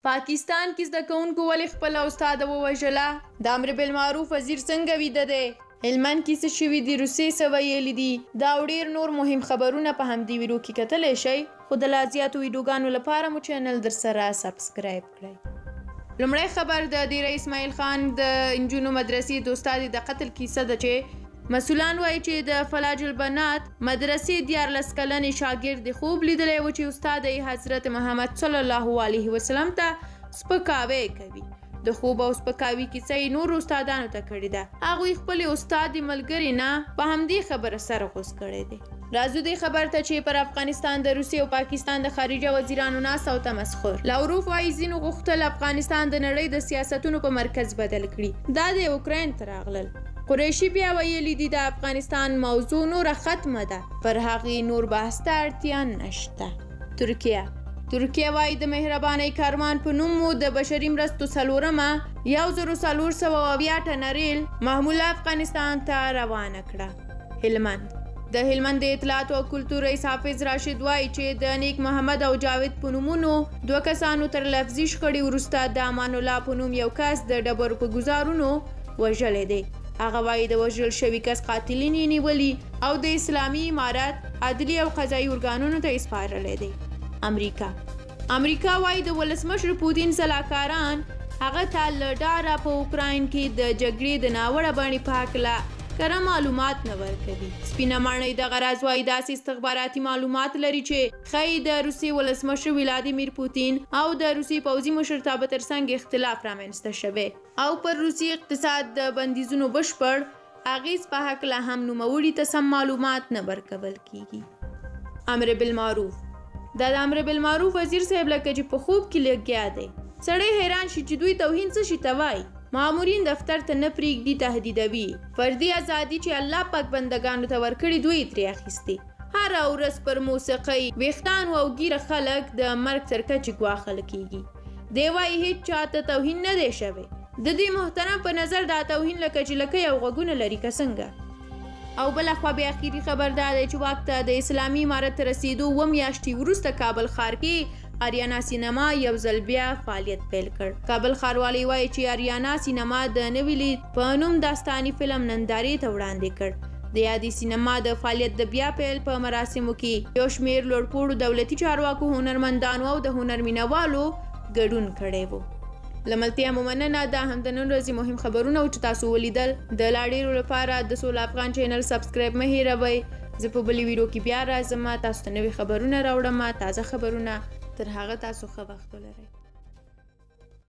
پاکستان کې زده کوونکو ولې خپله استاده ووژله؟ د امر بالمعروف وزیر څنګه ویده دی؟ هلمند کې څه شوي دي؟ روسیې څه ویلي دي؟ دا او ډېر نور مهم خبرونه په همدې ویډیو کې کتلی شئ، خو د لا زیاتو ویډیوګانو لپاره مو چینل درسره سبسکرایب کړئ. لومړی خبر د دیر اسماعیل خان د انجونو مدرسې د استاد د قتل کیسه ده چې مسؤلان وایي چې د فلاج البنات مدرسې 14 کلنې شاګرد خوب لیدلی و چې استاد حضرت محمد صلی الله علیه وسلم ته سپکاوی کوي. د خوب او سپکاوي کیسه یې نور استادانو ته کړې ده. هغوی خپلې استاد د ملګرې نه په همدې خبره سر غوڅ کړی دی. راځو دې خبر ته چې پر افغانستان د روسیې او پاکستان د خارجه وزیرانو ناست او تمسخر. لاوروف وایي ځینو غوښتل افغانستان د نړۍ د سیاستونو په مرکز بدل کړي. دا د اوکراین ته راغلل. قریشي بیا ویلي دي د افغانستان موضوع نوره ختمه ده، پر هغې نور بحث ته اړتیا نشته. ترکیه وایي د مهربانۍ کاروان په نوم مو د بشري مرستو 1470 ټنه ریل محموله افغانستان ته روانه کړه. د هلمند د اطلاعات او کلتور رئیس حافظ راشد وایي چې د نیک محمد او جاوید په نومونو 2 کسانو تر لفظي شخړې وروسته د امان الله په نوم یو کس د ډبرو په ګزارونو وژلی دی. هغه وایي د وژل شوي کس قاتلین یې نیولي او د اسلامي امارت عدلي او قضایي ارګانونو ته یې سپارلی دی. امریکا وایي د ولسمشر پوتین سلاکاران هغه ته له ډاره په اوکراین کې د جګړې د ناوړه بڼې په هکله کره معلومات نه ورکوي. سپینه ماڼۍ دغه راز وایي داسې استخباراتي معلومات لري چې ښایي د روسیې ولسمشر ولادیمیر پوتین او د روسیې پوځي مشرتابه ترڅنګ اختلاف رامنځته شوی او پر روسیې اقتصاد د بندیزونو بشپړ اغیز په هکله هم نوموړي ته سم معلومات نه ورکول کیږي. امر بالمعروف د امر بالمعروف وزیر صاحب لکه چې په خوب کې لګیا دی. سړی حیران شي چې دوی توهین څه شي ته وایي. مامورین دفتر ته نه پرېږدي، تهدیدوي. فردي ازادي چې الله پاک بندګانو ته ورکړي دوی ترې اخیستې. هره ورځ پر موسیقۍ، ویښتانو او ګیره خلک د مرګ تر کچې ګواښل کیږي. دی وایي هېڅ چاته توهین نه دی شوی. د دې محترم په نظر دا توهین لکه چې لکۍ او غوږونه لري که څنګه. او بلخوا بیا اخیری خبر دا دی چې واک ته د اسلامي امارت ته رسېدو 2 میاشتې وروسته کابل ښار کې آریانا سینما یو ځل بیا فعالیت پیل کړ. کابل ښاروالۍ وایي چې آریانا سینما د نوي لید په نوم داستاني فلم نندارې ته وړاندې کړ. د یادې سینما د فعالیت د بیا پیل په مراسمو کې یو شمېر لوړپوړو دولتي چارواکو، هنرمندانو او د هنر مینوالو ګډون کړی و. لملتیا مو مننه. دا هم د نن ورځې مهم خبرونه و چې تاسو ولیدل. د لا ډېرو لپاره د سوله افغان چینل سبسکرایب مه هېروئ. زه په بلې ویډیو کې بیا راځم، تاسو ته نوي خبرونه راوړم، تازه خبرونه. تر هغه تاسو ښه وخت ولرئ.